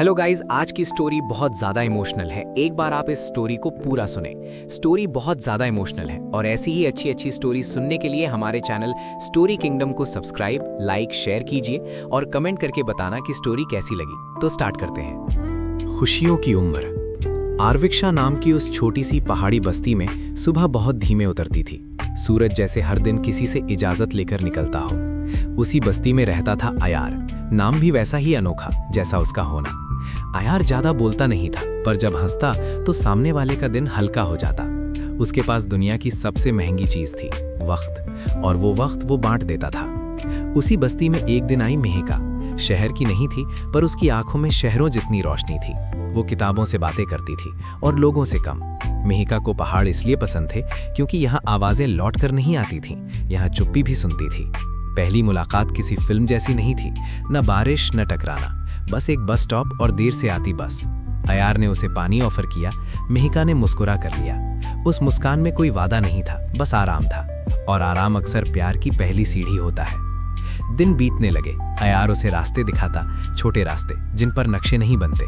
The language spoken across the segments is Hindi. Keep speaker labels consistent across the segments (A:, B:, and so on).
A: हेलो गाइस, आज की स्टोरी बहुत ज़्यादा इमोशनल है। एक बार आप इस स्टोरी को पूरा सुने। स्टोरी बहुत ज़्यादा इमोशनल है और ऐसी ही अच्छी अच्छी स्टोरी सुनने के लिए हमारे चैनल स्टोरी किंगडम को सब्सक्राइब, लाइक, शेयर कीजिए और कमेंट करके बताना कि स्टोरी कैसी लगी। तो स्टार्ट करते हैं। खुशियों की उम्र। आर्विक्षा नाम की उस छोटी सी पहाड़ी बस्ती में सुबह बहुत धीमे उतरती थी। सूरज जैसे हर दिन किसी से इजाज़त लेकर निकलता हो। उसी बस्ती में रहता था अयार। नाम भी वैसा ही अनोखा जैसा उसका होना। अयार ज्यादा बोलता नहीं था, पर जब हंसता तो सामने वाले का दिन हल्का हो जाता। उसके पास दुनिया की सबसे महंगी चीज थी, वक्त, और वो वक्त वो बांट देता था। उसी बस्ती में एक दिन आई मेहिका। शहर की नहीं थी, पर उसकी आंखों में शहरों जितनी रोशनी थी। वो किताबों से बातें करती थी और लोगों से कम। मेहिका को पहाड़ इसलिए पसंद थे क्योंकि यहाँ आवाजें लौट कर नहीं आती थीं, यहाँ चुप्पी भी सुनती थी। पहली मुलाकात किसी फिल्म जैसी नहीं थी, न बारिश न टकराना, बस एक बस स्टॉप और देर से आती बस। अयार ने उसे पानी ऑफर किया। मेहिका ने मुस्कुरा कर लिया। उस मुस्कान में कोई वादा नहीं था, बस आराम था, और आराम अक्सर प्यार की पहली सीढ़ी होता है। दिन बीतने लगे। अयार उसे रास्ते दिखाता, छोटे रास्ते जिन पर नक्शे नहीं बनते।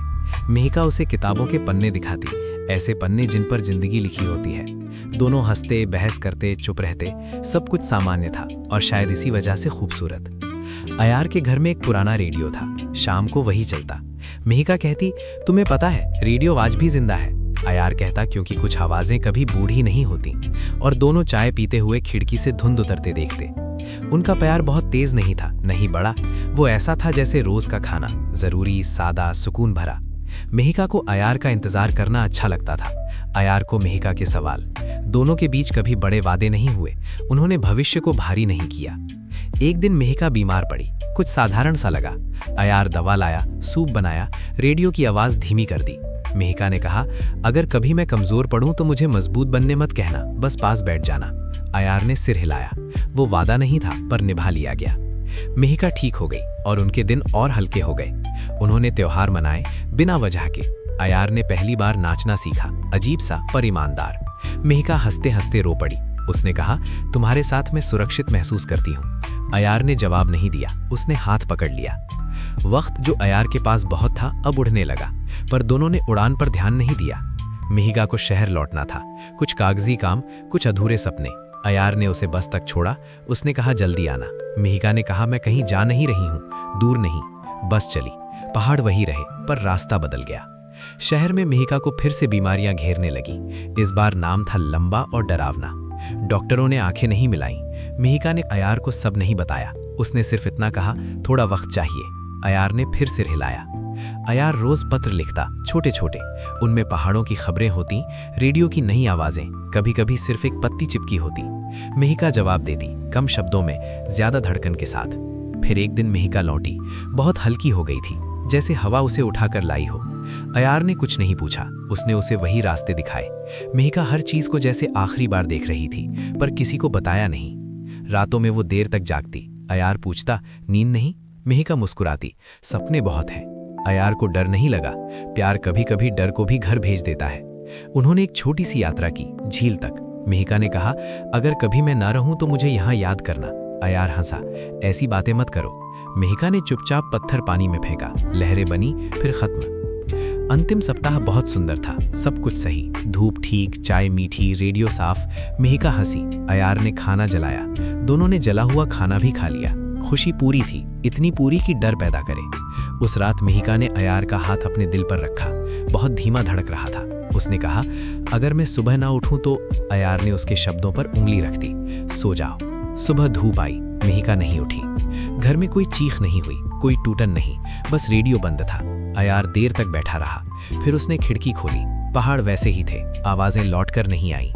A: मेहिका उसे किताबों के पन्ने दिखाती, ऐसे पन्ने जिन पर जिंदगी लिखी होती है। दोनों हंसते, बहस करते, चुप रहते। सब कुछ सामान्य था और शायद इसी वजह से खूबसूरत। अयार के घर में एक पुराना रेडियो था। शाम को वही चलता। मेहिका कहती, तुम्हें पता है रेडियो आज भी जिंदा है। अयार कहता, क्योंकि कुछ आवाजें कभी बूढ़ी नहीं होती। और दोनों चाय पीते हुए खिड़की से धुंध उतरते देखते। उनका प्यार बहुत तेज नहीं था, नहीं बड़ा। वो ऐसा था जैसे रोज का खाना, जरूरी, सादा, सुकून भरा। मेहिका को अयार का इंतजार करना अच्छा लगता था, अयार को मेहिका के सवाल। दोनों के बीच कभी बड़े वादे नहीं हुए। उन्होंने भविष्य को भारी नहीं किया। एक दिन मेहिका बीमार पड़ी। कुछ साधारण सा लगा। अयार दवा लाया, सूप बनाया, रेडियो की आवाज धीमी कर दी। मेहिका ने कहा, अगर कभी मैं कमजोर पड़ूं तो मुझे मजबूत बनने मत कहना, बस पास बैठ जाना। अयार ने सिर हिलाया। वो वादा नहीं था, पर निभा लिया गया। मेहिका ठीक हो गई और उनके दिन और हल्के हो गए। उन्होंने त्योहार मनाए बिना वजह के। अयार ने पहली बार नाचना सीखा, अजीब सा पर ईमानदार। मेहिका हंसते हंसते रो पड़ी। उसने कहा, तुम्हारे साथ मैं सुरक्षित महसूस करती हूँ। अयार ने जवाब नहीं दिया, उसने हाथ पकड़ लिया। वक्त जो अयार के पास बहुत था अब उड़ने लगा, पर दोनों ने उड़ान पर ध्यान नहीं दिया। मेहिका को शहर लौटना था, कुछ कागजी काम, कुछ अधूरे सपने। अयार ने उसे बस तक छोड़ा। उसने कहा, जल्दी आना। मेहिका ने कहा, मैं कहीं जा नहीं रही हूँ, दूर नहीं। बस चली। पहाड़ वही रहे, पर रास्ता बदल गया। शहर में मेहिका को फिर से बीमारियां घेरने लगी। इस बार नाम था लंबा और डरावना। डॉक्टरों ने आंखें नहीं मिलाई। मेहिका ने अयार को सब नहीं बताया। उसने सिर्फ इतना कहा, थोड़ा वक्त चाहिए। अयार ने फिर सिर हिलाया। अयार रोज पत्र लिखता, छोटे छोटे। उनमें पहाड़ों की खबरें होती, रेडियो की नई आवाजें, कभी कभी सिर्फ एक पत्ती चिपकी होती। मेहिका जवाब देती, कम शब्दों में, ज्यादा धड़कन के साथ। फिर एक दिन मेहिका लौटी, बहुत हल्की हो गई थी, जैसे हवा उसे उठाकर लाई हो। अयार ने कुछ नहीं पूछा, उसने उसे वही रास्ते दिखाए। मेहिका हर चीज को जैसे आखिरी बार देख रही थी, पर किसी को बताया नहीं। रातों में वो देर तक जागती। अयार पूछता, नींद नहीं? मेहिका मुस्कुराती, सपने बहुत हैं। अयार को डर नहीं लगा। प्यार कभी कभी डर को भी घर भेज देता है। उन्होंने एक छोटी सी यात्रा की, झील तक। मेहिका ने कहा, अगर कभी मैं ना रहूं तो मुझे यहाँ याद करना। अयार हंसा, ऐसी बातें मत करो। मेहिका ने चुपचाप पत्थर पानी में फेंका, लहरें बनी, फिर खत्म। अंतिम सप्ताह बहुत सुंदर था, सब कुछ सही। धूप ठीक, चाय मीठी, रेडियो साफ। मेहिका हंसी। अयार ने खाना जलाया। दोनों ने जला हुआ खाना भी खा लिया। खुशी पूरी थी, इतनी पूरी कि डर पैदा करे। उस रात मेहिका ने अयार का हाथ अपने दिल पर रखा। बहुत धीमा धड़क रहा था। उसने कहा, अगर मैं सुबह ना उठूं तो। अयार ने उसके शब्दों पर उंगली रख दी, सो जाओ। सुबह धूप आई, मेहिका नहीं उठी। घर में कोई चीख नहीं हुई, कोई टूटन नहीं, बस रेडियो बंद था। अयार देर तक बैठा रहा। फिर उसने खिड़की खोली। पहाड़ वैसे ही थे, आवाजें लौटकर नहीं आई।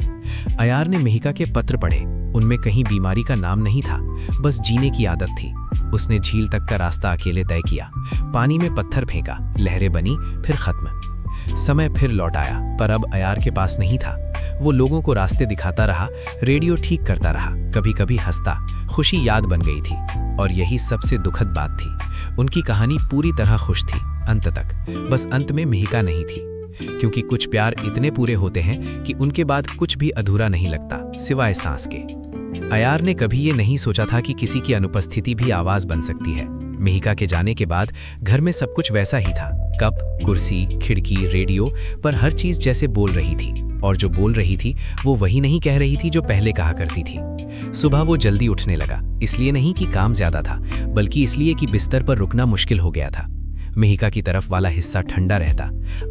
A: अयार ने मेहिका के पत्र पढ़े। उनमें कहीं बीमारी का नाम नहीं था, बस जीने की आदत थी। उसने झील तक का रास्ता अकेले तय किया। पानी में पत्थर फेंका, लहरें बनी, फिर खत्म। समय फिर लौट आया, पर अब अयार के पास नहीं था। वो लोगों को रास्ते दिखाता रहा, रेडियो ठीक करता रहा, कभी कभी हंसता। खुशी याद बन गई थी, और यही सबसे दुखद बात थी। उनकी कहानी पूरी तरह खुश थी, अंत तक। बस अंत में मेहिका नहीं थी, क्योंकि कुछ प्यार इतने पूरे होते हैं कि उनके बाद कुछ भी अधूरा नहीं लगता, सिवाय सांस के। अयार ने कभी ये नहीं सोचा था कि किसी की अनुपस्थिति भी आवाज बन सकती है। मेहिका के जाने के बाद घर में सब कुछ वैसा ही था। कप, कुर्सी, खिड़की, रेडियो पर हर चीज जैसे बोल रही थी, और जो बोल रही थी वो वही नहीं कह रही थी जो पहले कहा करती थी। सुबह वो जल्दी उठने लगा, इसलिए नहीं कि काम ज्यादा था, बल्कि इसलिए कि बिस्तर पर रुकना मुश्किल हो गया था। मिहिका की तरफ वाला हिस्सा ठंडा रहता।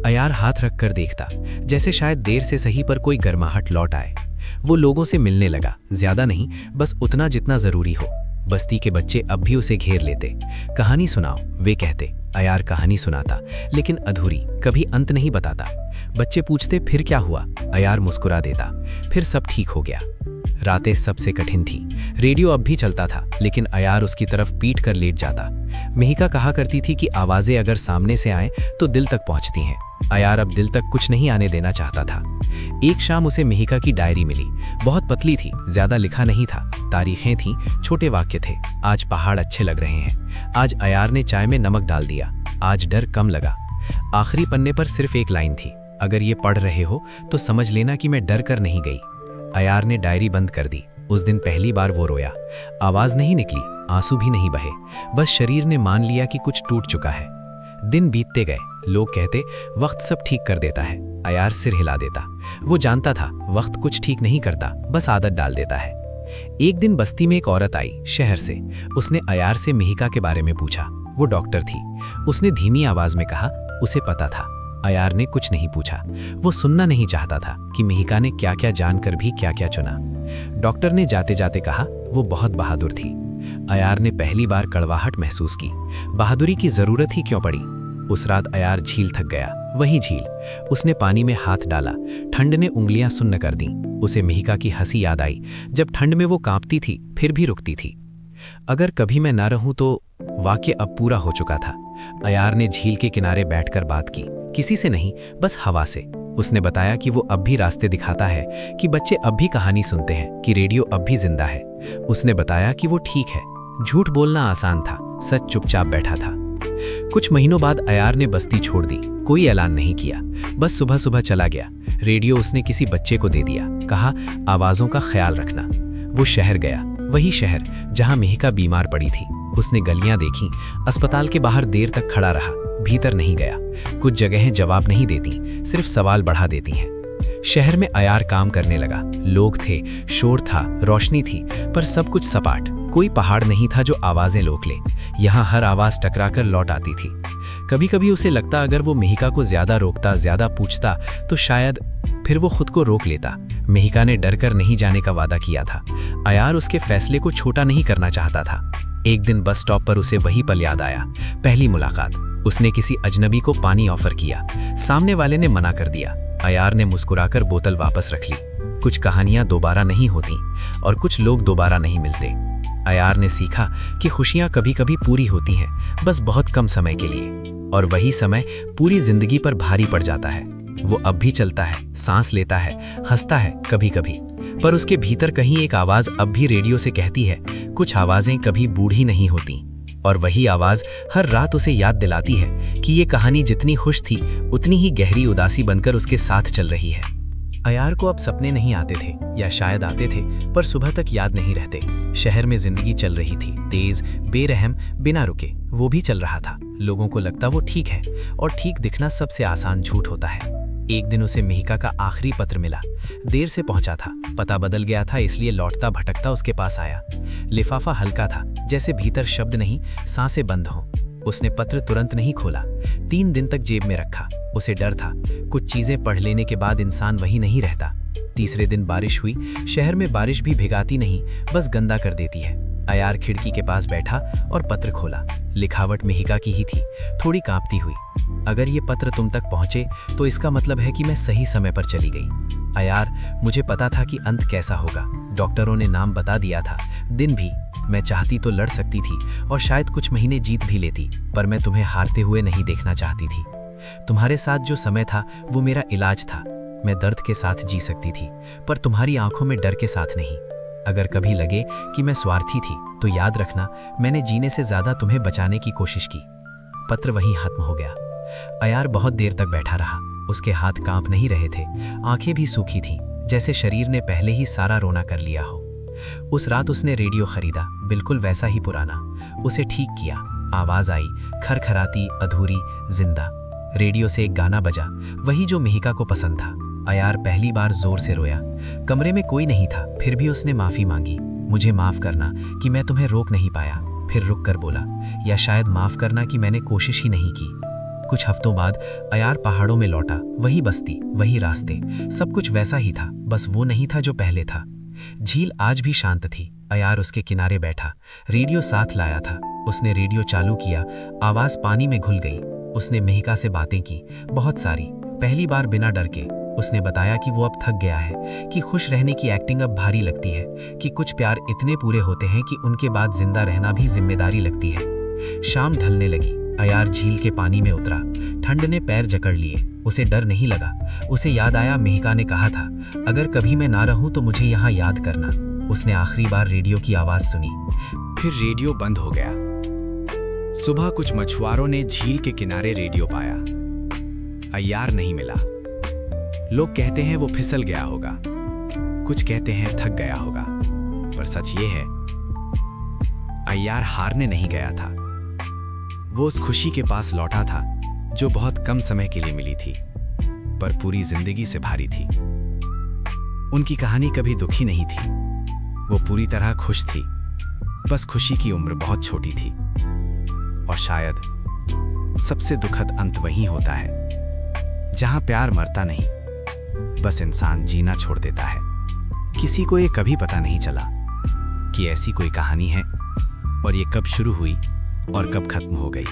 A: अयार हाथ रख कर देखता, जैसे शायद देर से सही पर कोई गर्माहट लौट आए। वो लोगों से मिलने लगा, ज्यादा नहीं, बस उतना जितना जरूरी हो। बस्ती के बच्चे अब भी उसे घेर लेते। कहानी सुनाओ, वे कहते। अयार कहानी सुनाता, लेकिन अधूरी, कभी अंत नहीं बताता। बच्चे पूछते फिर क्या हुआ, अयार मुस्कुरा देता, फिर सब ठीक हो गया। रातें सबसे कठिन थी। रेडियो अब भी चलता था, लेकिन अयार उसकी तरफ पीट कर लेट जाता। मिहिका कहा करती थी कि आवाजें अगर सामने से आएं तो दिल तक पहुंचती हैं। अयार अब दिल तक कुछ नहीं आने देना चाहता था। एक शाम उसे मिहिका की डायरी मिली। बहुत पतली थी, ज्यादा लिखा नहीं था, तारीखें थीं, छोटे वाक्य थे। आज पहाड़ अच्छे लग रहे हैं, आज अयार ने चाय में नमक डाल दिया, आज डर कम लगा। आखिरी पन्ने पर सिर्फ एक लाइन थी, अगर ये पढ़ रहे हो तो समझ लेना कि मैं डर कर नहीं गई। अयार ने डायरी बंद कर दी। उस दिन पहली बार वो रोया। आवाज नहीं निकली, आंसू भी नहीं बहे, बस शरीर ने मान लिया कि कुछ टूट चुका है। दिन बीतते गए, लोग कहते वक्त सब ठीक कर देता है। अयार सिर हिला देता। वो जानता था वक्त कुछ ठीक नहीं करता, बस आदत डाल देता है। एक दिन बस्ती में एक औरत आई, शहर से। उसने अयार से मिहिका के बारे में पूछा। वो डॉक्टर थी। उसने धीमी आवाज में कहा, उसे पता था। अयार ने कुछ नहीं पूछा। वो सुनना नहीं चाहता था कि मिहिका ने क्या क्या जानकर भी क्या क्या चुना। डॉक्टर ने जाते जाते कहा, वो बहुत बहादुर थी। अयार ने पहली बार कड़वाहट महसूस की। बहादुरी की जरूरत ही क्यों पड़ी। उस रात अयार झील थक गया, वही झील। उसने पानी में हाथ डाला, ठंड ने उंगलियां सुन्न कर दी। उसे मिहिका की हंसी याद आई, जब ठंड में वो कांपती थी फिर भी रुकती थी। अगर कभी मैं ना रहूं तो। वाक्य अब पूरा हो चुका था। अयार ने झील के किनारे बैठकर बात की, किसी से नहीं, बस हवा से। उसने बताया कि वो अब भी रास्ते दिखाता है, कि बच्चे अब भी कहानी सुनते हैं, कि रेडियो अब भी जिंदा है। उसने बताया कि वो ठीक है। झूठ बोलना आसान था, सच चुपचाप बैठा था। कुछ महीनों बाद अयार ने बस्ती छोड़ दी। कोई ऐलान नहीं किया, बस सुबह सुबह चला गया। रेडियो उसने किसी बच्चे को दे दिया, कहा आवाजों का ख्याल रखना। वो शहर गया, वही शहर जहां मिहिका बीमार पड़ी थी। उसने गलियां देखी, अस्पताल के बाहर देर तक खड़ा रहा, भीतर नहीं गया। कुछ जगहें जवाब नहीं देती, सिर्फ सवाल बढ़ा देती हैं। शहर में अयार काम करने लगा। लोग थे, शोर था, रोशनी थी, पर सब कुछ सपाट। कोई पहाड़ नहीं था जो आवाजें रोक ले। यहाँ हर आवाज टकराकर लौट आती थी। कभी कभी उसे लगता अगर वो मिहिका को ज्यादा रोकता, ज्यादा पूछता तो शायद फिर वो खुद को रोक लेता। मिहिका ने डर कर नहीं जाने का वादा किया था। अयार उसके फैसले को छोटा नहीं करना चाहता था। एक दिन बस स्टॉप पर उसे वही पल याद आया, पहली मुलाकात। उसने किसी अजनबी को पानी ऑफर किया, सामने वाले ने मना कर दिया। अयार ने मुस्कुराकर बोतल वापस रख ली। कुछ कहानियां दोबारा नहीं होती और कुछ लोग दोबारा नहीं मिलते। अयार ने सीखा कि खुशियां कभी कभी पूरी होती हैं, बस बहुत कम समय के लिए, और वही समय पूरी जिंदगी पर भारी पड़ जाता है। वो अब भी चलता है, सांस लेता है, हंसता है कभी कभी, पर उसके भीतर कहीं एक आवाज अब भी रेडियो से कहती है, कुछ आवाजें कभी बूढ़ी नहीं होती। और वही आवाज हर रात उसे याद दिलाती है कि ये कहानी जितनी खुश थी उतनी ही गहरी उदासी बनकर उसके साथ चल रही है। अयार को अब सपने नहीं आते थे, या शायद आते थे पर सुबह तक याद नहीं रहते। शहर में जिंदगी चल रही थी, तेज, बेरहम, बिना रुके। वो भी चल रहा था। लोगों को लगता वो ठीक है, और ठीक दिखना सबसे आसान झूठ होता है। एक दिन उसे मिहिका का आखिरी पत्र मिला। देर से पहुंचा था, पता बदल गया था, इसलिए लौटता भटकता उसके पास आया। लिफाफा हल्का था, जैसे भीतर शब्द नहीं, सांसें बंद हों। उसने पत्र तुरंत नहीं खोला, 3 दिन तक जेब में रखा। उसे डर था, कुछ चीजें पढ़ लेने के बाद इंसान वही नहीं रहता। तीसरे दिन बारिश हुई। शहर में बारिश भी भिगाती नहीं, बस गंदा कर देती है। अयार खिड़की के पास बैठा और पत्र खोला। लिखावट मिहिका की ही थी, थोड़ी कांपती हुई। अगर ये पत्र तुम तक पहुंचे तो इसका मतलब है कि मैं सही समय पर चली गई। अयार, मुझे पता था कि अंत कैसा होगा। डॉक्टरों ने नाम बता दिया था, दिन भी। मैं चाहती तो लड़ सकती थी और शायद कुछ महीने जीत भी लेती, पर मैं तुम्हें हारते हुए नहीं देखना चाहती थी। तुम्हारे साथ जो समय था वो मेरा इलाज था। मैं दर्द के साथ जी सकती थी, पर तुम्हारी आंखों में डर के साथ नहीं। अगर कभी लगे कि मैं स्वार्थी थी तो याद रखना, मैंने जीने से ज्यादा तुम्हें बचाने की कोशिश की। पत्र वहीं खत्म हो गया। अयार बहुत देर तक बैठा रहा। उसके हाथ कांप नहीं रहे थे, आंखें भी सूखी थीं, जैसे शरीर ने पहले ही सारा रोना कर लिया हो। उस रात उसने रेडियो खरीदा, बिल्कुल वैसा ही पुराना। उसे ठीक किया। आवाज आई, खरखराती, अधूरी, जिंदा। रेडियो से एक गाना बजा, वही जो मिहिका को पसंद था। अयार पहली बार जोर से रोया। कमरे में कोई नहीं था, फिर भी उसने माफी मांगी। मुझे माफ करना कि मैं तुम्हें रोक नहीं पाया। फिर रुक कर बोला, या शायद माफ करना कि मैंने कोशिश ही नहीं की। कुछ हफ्तों बाद अयार पहाड़ों में लौटा। वही बस्ती, वही रास्ते, सब कुछ वैसा ही था, बस वो नहीं था जो पहले था। झील आज भी शांत थी। अयार उसके किनारे बैठा, रेडियो साथ लाया था। उसने रेडियो चालू किया, आवाज पानी में घुल गई। उसने मिहिका से बातें की, बहुत सारी, पहली बार बिना डर के। उसने बताया कि वो अब थक गया है, कि खुश रहने की एक्टिंग अब भारी लगती है, कि कुछ प्यार इतने पूरे होते हैं कि उनके बाद जिंदा रहना भी जिम्मेदारी लगती है। शाम ढलने लगी। अयार झील के पानी में उतरा। ठंड ने पैर जकड़ लिए। उसे डर नहीं लगा। उसे याद आया, मिहिका ने कहा था, अगर कभी मैं ना रहूं तो मुझे यहाँ याद करना। उसने आखिरी बार रेडियो की आवाज सुनी।
B: फिर रेडियो बंद हो गया। सुबह कुछ मछुआरों ने झील के किनारे रेडियो पाया। अय्यार नहीं मिला। लोग कहते हैं वो फिसल गया होगा, कुछ कहते हैं थक गया होगा, पर सच ये है, अय्यार हारने नहीं गया था। वो उस खुशी के पास लौटा था जो बहुत कम समय के लिए मिली थी, पर पूरी जिंदगी से भारी थी। उनकी कहानी कभी दुखी नहीं थी, वो पूरी तरह खुश थी। बस खुशी की उम्र बहुत छोटी थी। और शायद सबसे दुखद अंत वही होता है जहां प्यार मरता नहीं, बस इंसान जीना छोड़ देता है। किसी को ये कभी पता नहीं चला कि ऐसी कोई कहानी है और ये कब शुरू हुई और कब खत्म हो गई।